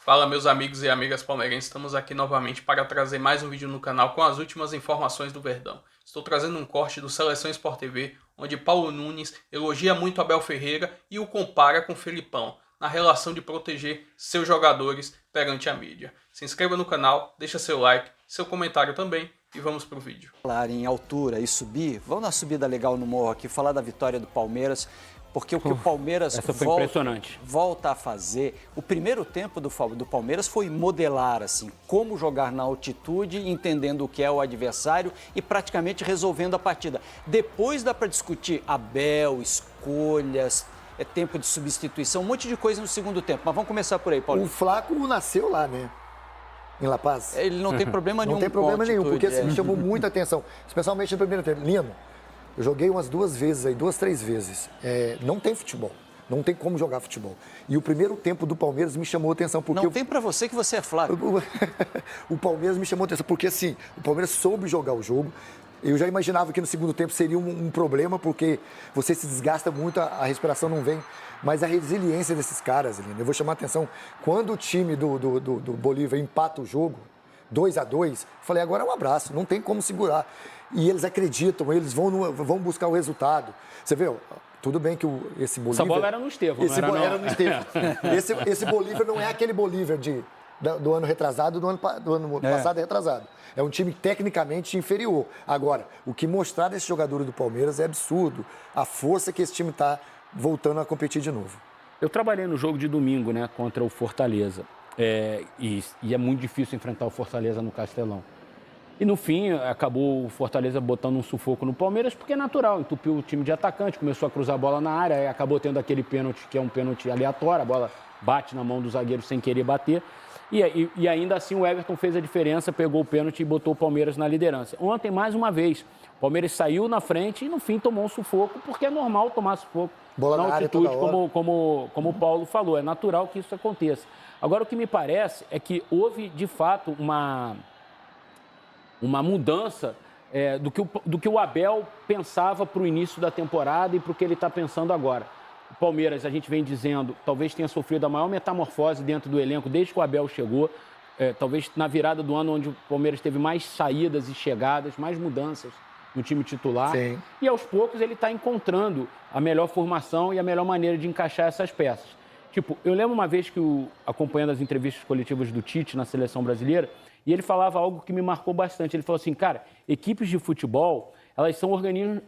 Fala, meus amigos e amigas palmeirenses, estamos aqui novamente para trazer mais um vídeo no canal com as últimas informações do Verdão. Estou trazendo um corte do Seleção Sport TV, onde Paulo Nunes elogia muito Abel Ferreira e o compara com Felipão, na relação de proteger seus jogadores perante a mídia. Se inscreva no canal, deixa seu like, seu comentário também e vamos pro vídeo. Falar em altura e subir, vamos na subida legal no morro aqui, falar da vitória do Palmeiras, porque o que o Palmeiras volta a fazer, o primeiro tempo do Palmeiras foi modelar assim, como jogar na altitude, entendendo o que é o adversário e praticamente resolvendo a partida. Depois dá para discutir Abel, escolhas, tempo de substituição, um monte de coisa no segundo tempo. Mas vamos começar por aí, Paulo. O Flaco nasceu lá, né? Em La Paz. Ele não tem problema nenhum. Não tem problema nenhum, porque assim, me chamou muita atenção, especialmente no primeiro tempo. Lino, eu joguei umas 2, 3 vezes. Não tem futebol. Não tem como jogar futebol. E o primeiro tempo do Palmeiras me chamou a atenção. Porque não tem pra você que você é Flaco. O Palmeiras me chamou a atenção, porque assim, o Palmeiras soube jogar o jogo. Eu já imaginava que no segundo tempo seria um problema, porque você se desgasta muito, a respiração não vem. Mas a resiliência desses caras, Lino, eu vou chamar a atenção. Quando o time do Bolívar empata o jogo, 2-2, falei, agora é um abraço, não tem como segurar. E eles acreditam, eles vão buscar o resultado. Você vê, tudo bem que esse Bolívar... Essa bola era no Estevão, era no Estevão. Esse Bolívar não é aquele Bolívar do ano retrasado, do ano passado retrasado. É um time tecnicamente inferior. Agora, o que mostrar desse jogador do Palmeiras é absurdo. A força que esse time está voltando a competir de novo. Eu trabalhei no jogo de domingo, né, contra o Fortaleza. E é muito difícil enfrentar o Fortaleza no Castelão. E no fim, acabou o Fortaleza botando um sufoco no Palmeiras, porque é natural, entupiu o time de atacante, começou a cruzar a bola na área, acabou tendo aquele pênalti, que é um pênalti aleatório, a bola bate na mão do zagueiro sem querer bater. E ainda assim o Everton fez a diferença, pegou o pênalti e botou o Palmeiras na liderança. Ontem, mais uma vez, o Palmeiras saiu na frente e no fim tomou um sufoco, porque é normal tomar sufoco na altitude, como o Paulo falou, é natural que isso aconteça. Agora, o que me parece é que houve, de fato, uma mudança do que o Abel pensava para o início da temporada e para o que ele está pensando agora. O Palmeiras, a gente vem dizendo, talvez tenha sofrido a maior metamorfose dentro do elenco desde que o Abel chegou, talvez na virada do ano onde o Palmeiras teve mais saídas e chegadas, mais mudanças no time titular. Sim. E aos poucos ele está encontrando a melhor formação e a melhor maneira de encaixar essas peças. Tipo, eu lembro uma vez que, acompanhando as entrevistas coletivas do Tite na seleção brasileira, e ele falava algo que me marcou bastante. Ele falou assim, cara, equipes de futebol, elas são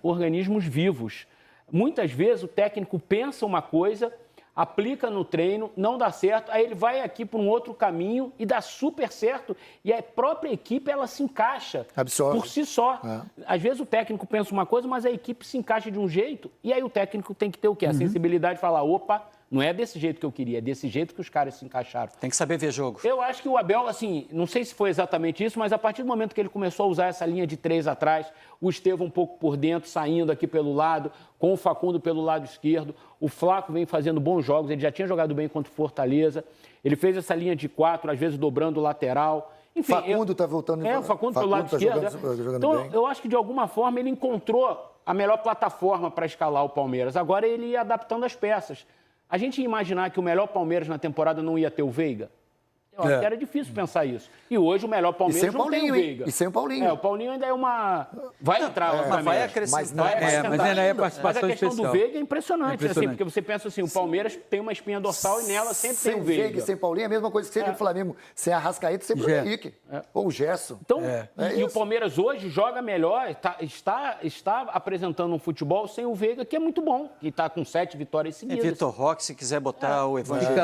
organismos vivos. Muitas vezes o técnico pensa uma coisa, aplica no treino, não dá certo, aí ele vai aqui para um outro caminho e dá super certo, e a própria equipe, ela se encaixa por si só. Às vezes o técnico pensa uma coisa, mas a equipe se encaixa de um jeito, e aí o técnico tem que ter o quê? A sensibilidade de falar, opa, não é desse jeito que eu queria, é desse jeito que os caras se encaixaram. Tem que saber ver jogo. Eu acho que o Abel, assim, não sei se foi exatamente isso, mas a partir do momento que ele começou a usar essa linha de 3 atrás, o Estevão um pouco por dentro, saindo aqui pelo lado, com o Facundo pelo lado esquerdo, o Flaco vem fazendo bons jogos, ele já tinha jogado bem contra o Fortaleza, ele fez essa linha de 4, às vezes dobrando o lateral. Enfim, Facundo está voltando... o Facundo pelo lado esquerdo. Jogando então, bem. eu acho que de alguma forma ele encontrou a melhor plataforma para escalar o Palmeiras. Agora ele ia adaptando as peças. A gente ia imaginar que o melhor Palmeiras na temporada não ia ter o Veiga? Eu acho que era difícil pensar isso. E hoje o melhor Palmeiras não tem o Veiga. E sem o Paulinho. O Paulinho ainda é uma... Vai entrar, mas vai acrescentar. Mas ainda é participação Mas a questão especial. do Veiga é impressionante. Assim, porque você pensa assim, o Palmeiras tem uma espinha dorsal e nela sempre tem o Veiga. Sem Paulinho é a mesma coisa que seria o Flamengo. Sem Arrascaeta, sem Bruno Henrique. Ou o Gerson. Então, e o Palmeiras hoje joga melhor, está apresentando um futebol sem o Veiga, que é muito bom. E está com 7 vitórias seguidas. Vitor Roque, se quiser botar o Evangelista.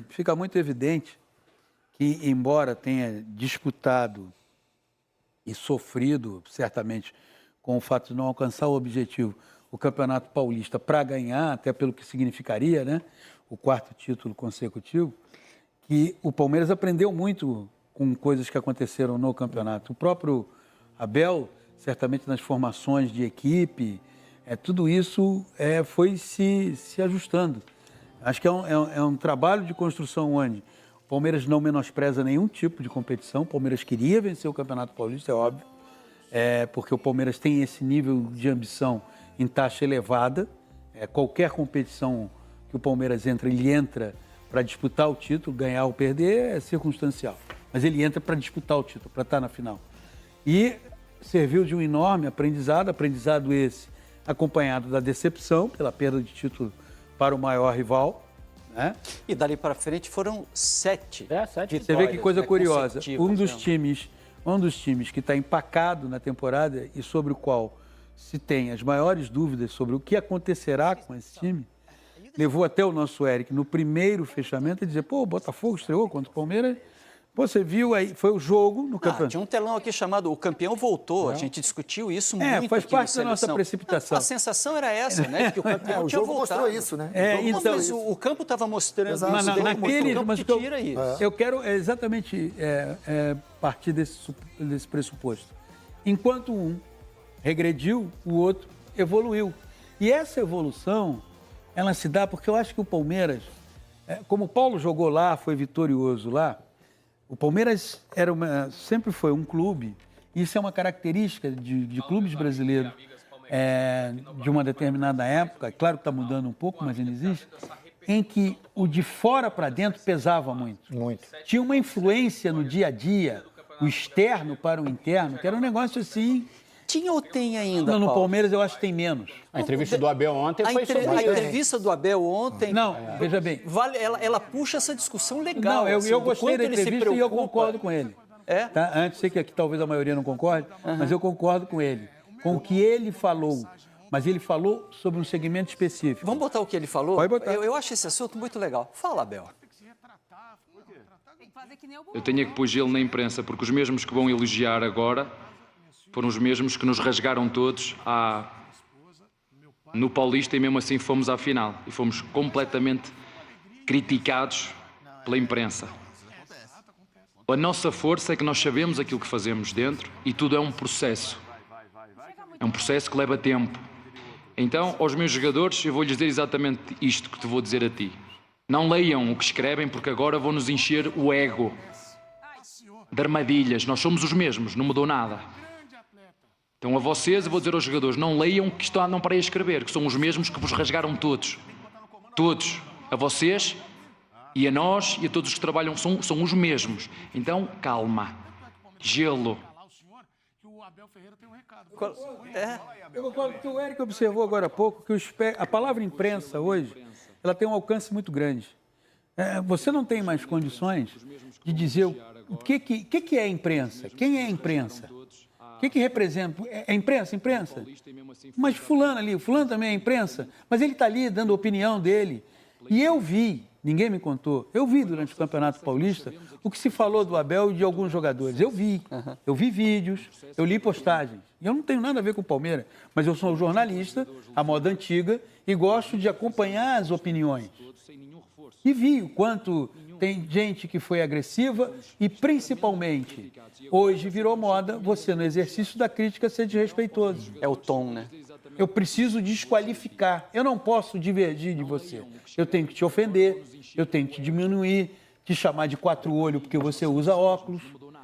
Fica muito evidente que, embora tenha disputado e sofrido, certamente, com o fato de não alcançar o objetivo, o Campeonato Paulista para ganhar, até pelo que significaria, né, o 4º título consecutivo, que o Palmeiras aprendeu muito com coisas que aconteceram no campeonato. O próprio Abel, certamente nas formações de equipe, tudo isso foi se ajustando. Acho que é um trabalho de construção onde o Palmeiras não menospreza nenhum tipo de competição. O Palmeiras queria vencer o Campeonato Paulista, é óbvio, porque o Palmeiras tem esse nível de ambição em taxa elevada. Qualquer competição que o Palmeiras entra, ele entra para disputar o título, ganhar ou perder é circunstancial. Mas ele entra para disputar o título, para estar na final. E serviu de um enorme aprendizado esse acompanhado da decepção pela perda de título para o maior rival. Né? E dali para frente foram 7. 7 Você vê que coisa curiosa. Um dos times que está empacado na temporada e sobre o qual se tem as maiores dúvidas sobre o que acontecerá com esse time, levou até o nosso Eric no primeiro fechamento a dizer, pô, o Botafogo estreou contra o Palmeiras. Você viu aí, foi o jogo no campeonato. Tinha um telão aqui chamado O Campeão Voltou. A gente discutiu isso muito. Faz parte da nossa precipitação. A sensação era essa, né? Que o campeão tinha voltado. Mostrou isso, né? Então, mas o campo estava mostrando isso. Eu quero exatamente partir desse pressuposto. Enquanto um regrediu, o outro evoluiu. E essa evolução, ela se dá porque eu acho que o Palmeiras, como o Paulo jogou lá, foi vitorioso lá, o Palmeiras sempre foi um clube, e isso é uma característica de clubes brasileiros de uma determinada época, claro que está mudando um pouco, mas ainda existe, em que o de fora para dentro pesava muito. Tinha uma influência no dia a dia, o externo para o interno, que era um negócio assim... Tinha ou tem ainda, Não, no Paulo? Palmeiras eu acho que tem menos. A entrevista do Abel ontem foi sobre isso. A entrevista do Abel ontem... Não, veja bem. Ela puxa essa discussão legal. Não, eu gostei da entrevista e eu concordo com ele. Tá? Antes, sei que aqui talvez a maioria não concorde, mas eu concordo com ele. Com o que ele falou. Mas ele falou sobre um segmento específico. Vamos botar o que ele falou? Pode botar. Eu acho esse assunto muito legal. Fala, Abel. Eu tenho que pôr gelo na imprensa, porque os mesmos que vão elogiar agora foram os mesmos que nos rasgaram todos no Paulista e mesmo assim fomos à final. E fomos completamente criticados pela imprensa. A nossa força é que nós sabemos aquilo que fazemos dentro e tudo é um processo. É um processo que leva tempo. Então, aos meus jogadores, eu vou-lhes dizer exatamente isto que te vou dizer a ti. Não leiam o que escrevem, porque agora vão-nos encher o ego de armadilhas. Nós somos os mesmos, não mudou nada. Então a vocês, eu vou dizer aos jogadores, não leiam que isto não parei a escrever, que são os mesmos que vos rasgaram todos. Todos. A vocês e a nós e a todos os que trabalham são os mesmos. Então, calma. Gelo. Eu concordo que o Eric observou agora há pouco que a palavra imprensa hoje, ela tem um alcance muito grande. Você não tem mais condições de dizer o que é a imprensa, quem é a imprensa. O que representa? É imprensa? Imprensa. Mas fulano ali, fulano também é imprensa, mas ele está ali dando a opinião dele. E eu vi, ninguém me contou, eu vi durante o Campeonato Paulista o que se falou do Abel e de alguns jogadores. Eu vi vídeos, eu li postagens. E eu não tenho nada a ver com o Palmeiras, mas eu sou um jornalista, à moda antiga, e gosto de acompanhar as opiniões. E vi o quanto tem gente que foi agressiva e, principalmente, hoje virou moda você, no exercício da crítica, ser desrespeitoso. É o tom, né? Eu preciso desqualificar. Eu não posso divergir de você. Eu tenho que te ofender, eu tenho que te diminuir, te chamar de quatro olhos porque você usa óculos.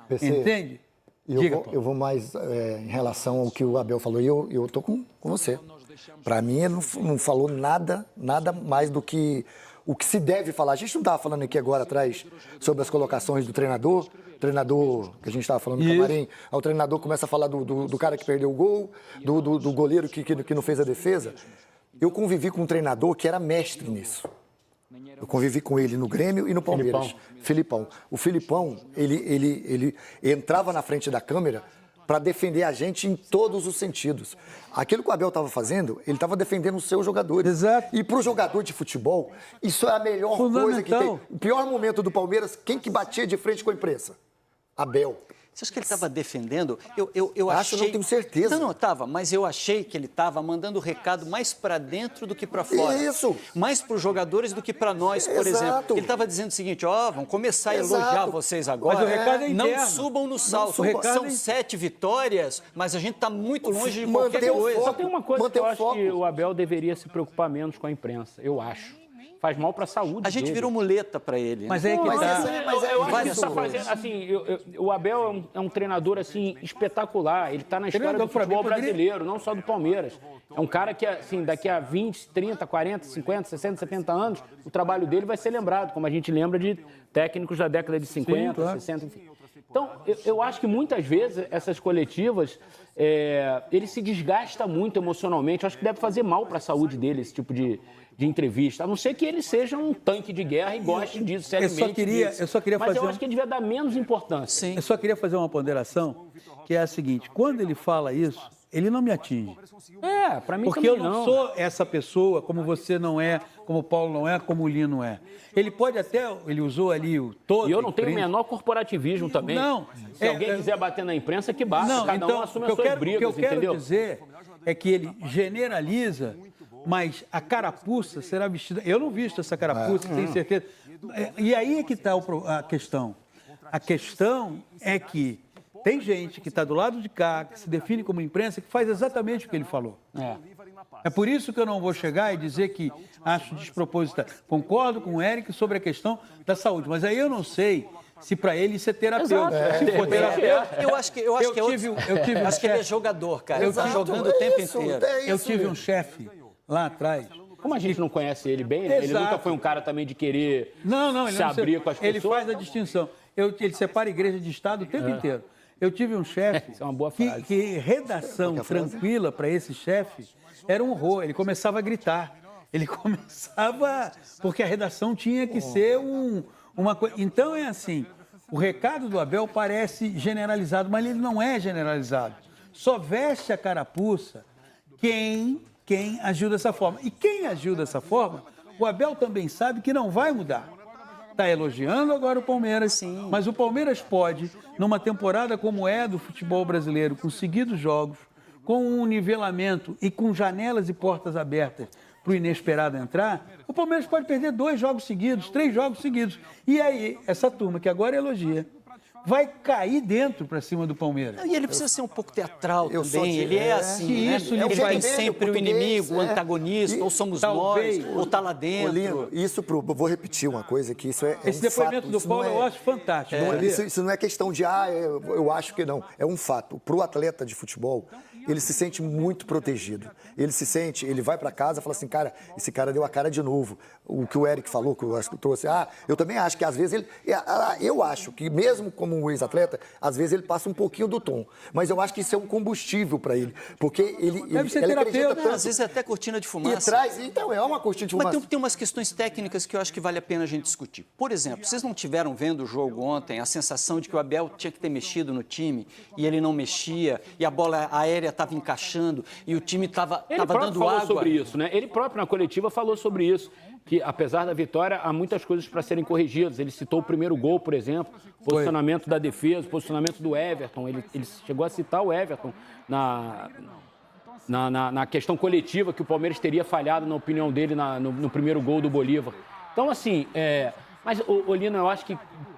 PC, entende? Eu vou mais em relação ao que o Abel falou, e eu estou com você. Para mim, ele não falou nada mais do que o que se deve falar. A gente não estava falando aqui agora atrás sobre as colocações do treinador que a gente estava falando no camarim, o treinador começa a falar do cara que perdeu o gol, do goleiro que não fez a defesa. Eu convivi com um treinador que era mestre nisso. Eu convivi com ele no Grêmio e no Palmeiras. Filipão. O Filipão, ele entrava na frente da câmera para defender a gente em todos os sentidos. Aquilo que o Abel estava fazendo, ele estava defendendo os seus jogadores. Exato. E para o jogador de futebol, isso é a melhor coisa que tem. O pior momento do Palmeiras, quem que batia de frente com a imprensa? Abel. Você acha que ele estava defendendo? Eu achei... não tenho certeza. Não, estava, mas eu achei que ele estava mandando o recado mais para dentro do que para fora. Isso. Mais para os jogadores do que para nós, por exemplo. Ele estava dizendo o seguinte, vamos começar a elogiar vocês agora. Mas o recado é interno. Não subam no salto. São 7 vitórias, mas a gente está muito longe de qualquer coisa. Só tem uma coisa que eu acho que o Abel deveria se preocupar menos com a imprensa, eu acho. faz mal para a saúde. A gente dele. virou muleta para ele. Mas é que eu acho que está fazendo, assim, o Abel é um treinador assim espetacular. Ele está na história do futebol brasileiro, não só do Palmeiras. É um cara que, assim, daqui a 20, 30, 40, 50, 60, 70 anos, o trabalho dele vai ser lembrado, como a gente lembra de técnicos da década de 50, sim, claro. 60, enfim. Então, eu acho que muitas vezes essas coletivas, ele se desgasta muito emocionalmente. Eu acho que deve fazer mal para a saúde dele esse tipo de entrevista, a não ser que ele seja um tanque de guerra e goste disso, seriamente. Eu só queria Mas fazer eu acho que ele devia dar menos importância. Sim. Eu só queria fazer uma ponderação, que é a seguinte: quando ele fala isso, ele não me atinge. Para mim porque também eu não sou essa pessoa, como você não é, como o Paulo não é, como o Lino não é. Ele pode até, ele usou ali o todo. E eu não tenho o menor corporativismo também. Não. Se alguém quiser bater na imprensa, que basta. Não, cada então, um assume as suas brigas, entendeu? O que eu quero entendeu? dizer é que ele generaliza, mas a carapuça será vestida. Eu não visto essa carapuça, tenho certeza. E aí é que está a questão. A questão é que tem gente que está do lado de cá, que se define como imprensa, que faz exatamente o que ele falou. É por isso que eu não vou chegar e dizer que acho despropositado. Concordo com o Eric sobre a questão da saúde, mas aí eu não sei se para ele isso é terapêutico. Se for terapêutico, eu acho que ele é jogador, cara. Ele está jogando o tempo inteiro. Eu tive um chefe lá atrás. Como a gente não conhece ele bem, né? Ele nunca foi um cara também de querer se abrir com as pessoas. Ele faz a distinção. Ele separa igreja de Estado o tempo inteiro. Eu tive um chefe que redação tranquila para esse chefe era um horror. Ele começava a gritar. Ele começava... Porque a redação tinha que ser uma coisa... Então é assim, o recado do Abel parece generalizado, mas ele não é generalizado. Só veste a carapuça quem agiu dessa forma. E quem agiu dessa forma, o Abel também sabe que não vai mudar. Está elogiando agora o Palmeiras, sim, mas o Palmeiras pode, numa temporada como é do futebol brasileiro, com seguidos jogos, com um nivelamento e com janelas e portas abertas para o inesperado entrar, o Palmeiras pode perder 2 jogos seguidos, 3 jogos seguidos. E aí, essa turma que agora elogia, vai cair dentro para cima do Palmeiras. E ele precisa ser um pouco teatral também. Ele é assim, né? Isso ele tem sempre o inimigo, o antagonista, ou somos nós, ou está lá dentro. Lino, vou repetir uma coisa, que isso é esse depoimento do Paulo eu acho fantástico. Isso não é questão de, eu acho que não. É um fato. Para o atleta de futebol, ele se sente muito protegido. Ele vai para casa e fala assim, cara, esse cara deu a cara de novo. O que o Eric falou, que eu acho que trouxe, eu também acho que às vezes eu acho que mesmo como um ex-atleta, às vezes ele passa um pouquinho do tom. Mas eu acho que isso é um combustível para ele. Porque ele acredita tanto. Às vezes é até cortina de fumaça. Então, é uma cortina de fumaça. Mas tem umas questões técnicas que eu acho que vale a pena a gente discutir. Por exemplo, vocês não tiveram vendo o jogo ontem a sensação de que o Abel tinha que ter mexido no time e ele não mexia e a bola aérea estava encaixando e o time estava dando água. Ele falou sobre isso, né? Ele próprio na coletiva falou sobre isso. Que, apesar da vitória, há muitas coisas para serem corrigidas. Ele citou o primeiro gol, por exemplo, posicionamento da defesa, posicionamento do Everton. Ele chegou a citar o Everton na questão coletiva, que o Palmeiras teria falhado, na opinião dele, no primeiro gol do Bolívar. Então, assim, mas, Lino, eu acho que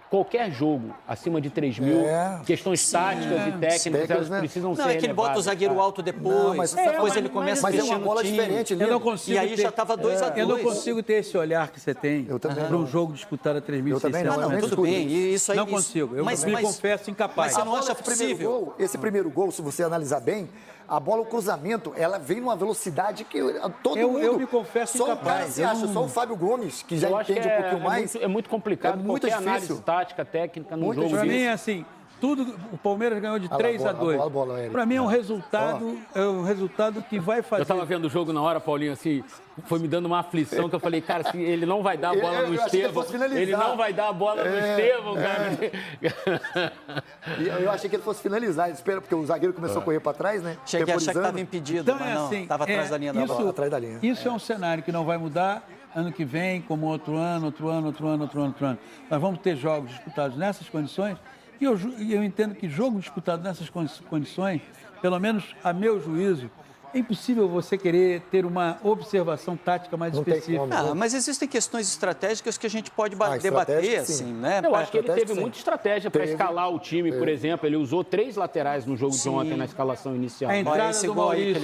qualquer jogo acima de 3 mil, questões táticas e técnicas, elas precisam ser relevadas. Não, é que ele bota o zagueiro alto depois, depois ele começa a mexer no time. Diferente, eu não consigo e aí já estava 2-2. Eu não consigo ter esse olhar que você tem para um jogo disputado a 3.600 metros. Tudo bem, isso aí... Não consigo, eu me confesso incapaz. Mas você não acha possível? Esse primeiro gol, se você analisar bem, a bola, o cruzamento, ela vem numa velocidade que todo mundo... Eu me confesso incapaz. Só o cara se acha, só o Fábio Gomes, que já entende um pouquinho mais. É muito complicado, muito difícil. Análise tática, técnica no jogo. Para mim é assim, o Palmeiras ganhou de 3-2. Para mim é um resultado que vai fazer... Eu estava vendo o jogo na hora, Paulinho, assim, foi me dando uma aflição, que eu falei, cara, assim, ele não vai dar a bola no Estevão. Ele não vai dar a bola no Estevão, cara. Eu achei que ele fosse finalizar, porque o zagueiro começou a correr para trás, né? Cheguei a achar que estava impedido, então, mas não, estava atrás da linha da bola. Atrás da linha. Isso é um cenário que não vai mudar ano que vem, como outro ano. Nós vamos ter jogos disputados nessas condições. E eu entendo que jogo disputado nessas condições, pelo menos a meu juízo, é impossível você querer ter uma observação tática mais específica. Mas existem questões estratégicas que a gente pode debater, assim, né? Eu acho que ele teve muita estratégia para escalar o time, por exemplo. Ele usou 3 laterais no jogo de ontem, na escalação inicial. A entrada do Maurício,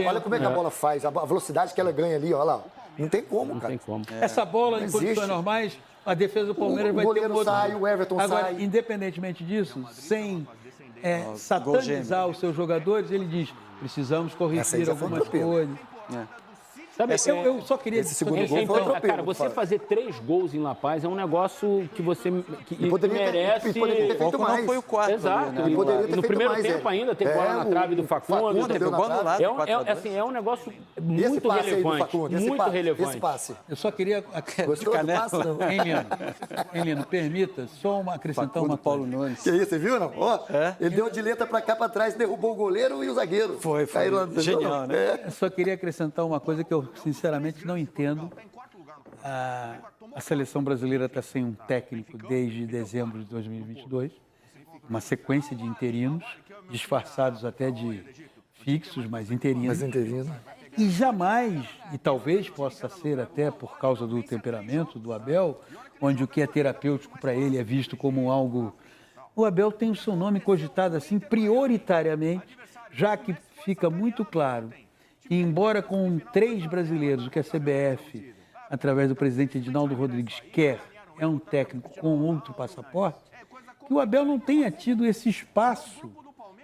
olha como é que a bola faz, a velocidade que ela ganha ali, olha lá. Não tem como, Não cara. tem como. Essa bola, Não em condições existe. normais, a defesa do Palmeiras vai ter um goleiro outro... sai, o Everton Agora, sai. independentemente disso, sem satanizar os seus jogadores, ele diz, precisamos Essa aí corrigir já foi algumas atropelo. coisas. Sabe, eu só queria... Esse segundo gol foi atropelo. Cara, você fazer 3 gols em La Paz é um negócio que você que poderia merece... ter feito mais. Não foi o quarto. Exato. Ali, né? Poderia ter E no feito primeiro mais, tempo ainda teve bola na trave do Facundo. teve gol no lado. É um negócio Esse muito passe aí do relevante. Facundo, esse Muito passe, relevante. Esse passe. Eu só queria... Gostou do passe, não? Hein, Lino, permita só acrescentar uma Paulo coisa. Nunes. Que isso, você viu, não? Ó, ele deu de letra pra cá, pra trás, derrubou o goleiro e o zagueiro. Foi. Caíram lá, Genial, né? Eu só queria acrescentar uma coisa que eu, sinceramente, não entendo. A seleção brasileira está sem um técnico desde dezembro de 2022, uma sequência de interinos, disfarçados até de fixos, mas interinos. Mas intervindo. E jamais, e talvez possa ser até por causa do temperamento do Abel, onde o que é terapêutico para ele é visto como algo... O Abel tem o seu nome cogitado assim prioritariamente, já que fica muito claro que, embora com 3 brasileiros, o que a CBF, através do presidente Edinaldo Rodrigues, quer, é um técnico com outro passaporte, que o Abel não tenha tido esse espaço,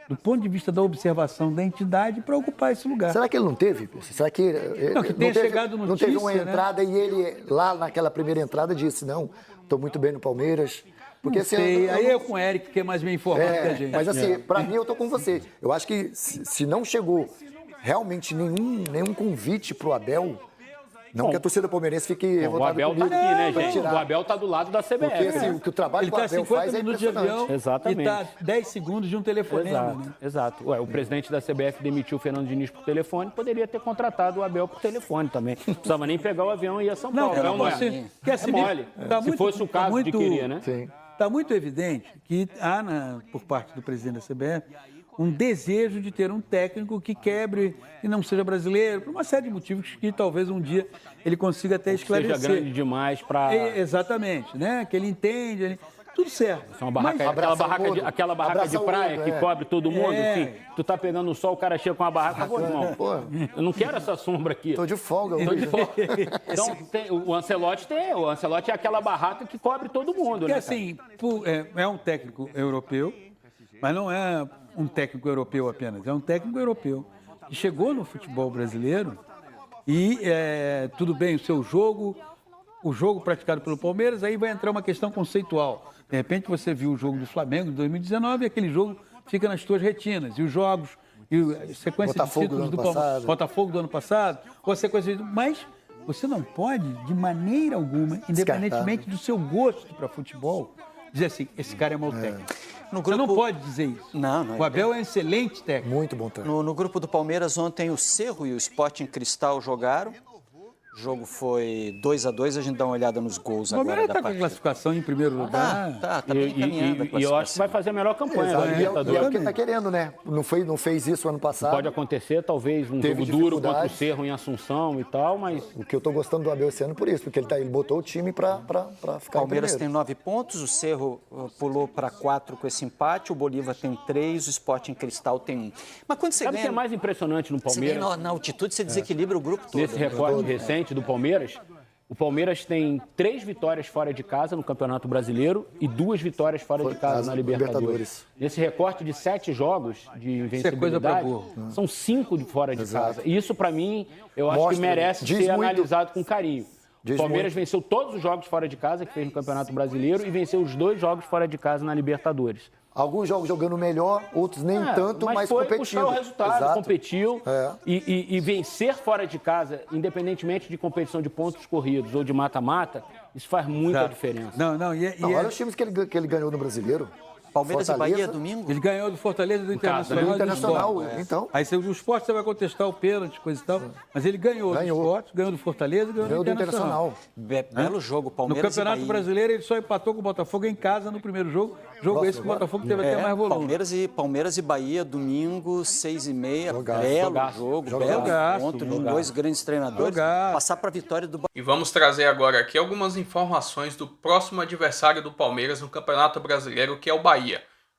do ponto de vista da observação da entidade, para ocupar esse lugar. Será que ele não teve? Será que... Não, que tenha chegado Não teve uma notícia, né? entrada e ele, lá naquela primeira entrada, disse, não, estou muito bem no Palmeiras. Porque Não sei, aí eu com o Eric, que é mais bem informado que a gente. Mas assim, para mim, eu tô com você. Eu acho que se não chegou realmente nenhum convite pro Abel... Não que a torcida palmeirense fique O Abel tá aqui, né, gente? O Abel tá do lado da CBF. Porque assim, né? o que o trabalho Ele que o está Abel 50 faz é minutos de impressionante. avião Exatamente. e está 10 segundos de um telefonema. Exato, Né? exato. Ué, o presidente da CBF demitiu o Fernando Diniz por telefone, poderia ter contratado o Abel por telefone também. Não precisava nem pegar o avião e ir a São Paulo. Não, não é? você, que assim, mole. Se fosse o caso de querer, né? Sim. Está muito evidente que há, por parte do presidente da CBF, um desejo de ter um técnico que quebre e não seja brasileiro, por uma série de motivos que talvez um dia ele consiga até esclarecer. Seja grande demais para... Exatamente, né? Que ele entende, tudo certo. É uma barraca, aquela barraca de praia que cobre todo mundo, assim, tu tá pegando o sol, o cara chega com uma barraca, pô, irmão, eu não quero essa sombra aqui. Tô de folga. Tô de folga. Então, o Ancelotti é aquela barraca que cobre todo mundo, Porque né, assim, é um técnico europeu, mas não é um técnico europeu apenas, é um técnico europeu que chegou no futebol brasileiro e tudo bem, o jogo praticado pelo Palmeiras, aí vai entrar uma questão conceitual. De repente você viu o jogo do Flamengo de 2019 e aquele jogo fica nas tuas retinas. E os jogos, e a sequência de títulos do Palmeiras, Botafogo do ano passado, ou a sequência de... Mas você não pode, de maneira alguma, independentemente do seu gosto para futebol, dizer assim, esse cara é mau técnico. Você não pode dizer isso. Não. O Abel é um excelente técnico. Muito bom técnico. No grupo do Palmeiras, ontem o Cerro e o Sporting Cristal jogaram. O jogo foi 2-2, a gente dá uma olhada nos gols O agora Palmeiras da está com a partida. classificação em primeiro lugar. Tá bem encaminhada a E eu acho que vai fazer a melhor campanha da E é o Libertadores. que ele tá querendo, né? Não fez isso ano passado. Pode acontecer, talvez, um Teve jogo duro contra o dificuldade. Cerro em Assunção e tal, mas... O que eu tô gostando do Abel esse ano por isso, porque ele botou o time pra ficar O Palmeiras em tem primeiro. 9 pontos, o Cerro pulou para 4 com esse empate, o Bolívar tem 3, o Sporting Cristal tem 1. Mas quando você Sabe o que ganha... é mais impressionante no Você ganha Palmeiras? na altitude, você desequilibra o grupo todo. Nesse recorde recente do Palmeiras, o Palmeiras tem 3 vitórias fora de casa no Campeonato Brasileiro e 2 vitórias fora de casa na Libertadores. Nesse recorte de 7 jogos de invencibilidade, são 5 de fora de casa. E isso, para mim, eu acho que merece ser analisado com carinho. O Palmeiras venceu todos os jogos fora de casa que fez no Campeonato Brasileiro e venceu os 2 jogos fora de casa na Libertadores. Alguns jogos jogando melhor, outros nem tanto, mas foi competindo. buscar o resultado, Exato. competiu e vencer fora de casa, independentemente de competição de pontos corridos ou de mata-mata, isso faz muita diferença. Olha os times que ele ganhou no Brasileiro. Palmeiras Fortaleza. e Bahia, domingo? Ele ganhou do Fortaleza, do Internacional. Do Internacional, então. Aí o Sport você vai contestar o pênalti, coisa e tal. Mas ele ganhou do Sport, ganhou do Fortaleza, ganhou do Internacional. Belo jogo, Palmeiras No Campeonato Brasileiro ele só empatou com o Botafogo em casa no primeiro jogo. Jogo esse que o Botafogo teve até mais volume. Palmeiras e Bahia, domingo, 6h30. Belo jogo, belo encontro de 2 grandes treinadores. Passar para a vitória do Bahia. E vamos trazer agora aqui algumas informações do próximo adversário do Palmeiras no Campeonato Brasileiro, que é o Bahia.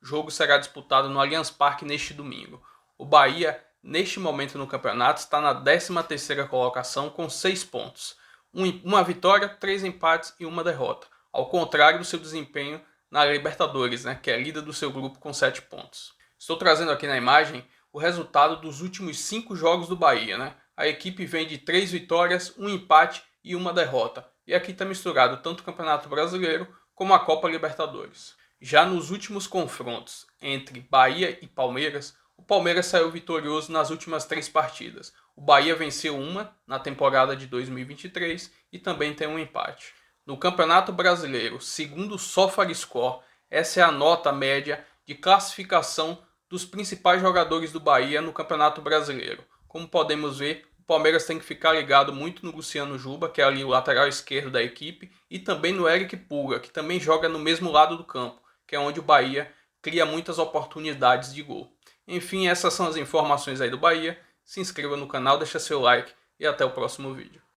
O jogo será disputado no Allianz Parque neste domingo. O Bahia, neste momento no campeonato, está na 13ª colocação com 6 pontos. uma vitória, 3 empates e 1 derrota, ao contrário do seu desempenho na Libertadores, né, que é líder do seu grupo com 7 pontos. Estou trazendo aqui na imagem o resultado dos últimos 5 jogos do Bahia, né? A equipe vem de 3 vitórias, 1 empate e 1 derrota. E aqui está misturado tanto o Campeonato Brasileiro como a Copa Libertadores. Já nos últimos confrontos entre Bahia e Palmeiras, o Palmeiras saiu vitorioso nas últimas 3 partidas. O Bahia venceu uma na temporada de 2023 e também tem um empate. No Campeonato Brasileiro, segundo o SofaScore, essa é a nota média de classificação dos principais jogadores do Bahia no Campeonato Brasileiro. Como podemos ver, o Palmeiras tem que ficar ligado muito no Luciano Juba, que é ali o lateral esquerdo da equipe, e também no Eric Pulga, que também joga no mesmo lado do campo, que é onde o Bahia cria muitas oportunidades de gol. Enfim, essas são as informações aí do Bahia. Se inscreva no canal, deixa seu like e até o próximo vídeo.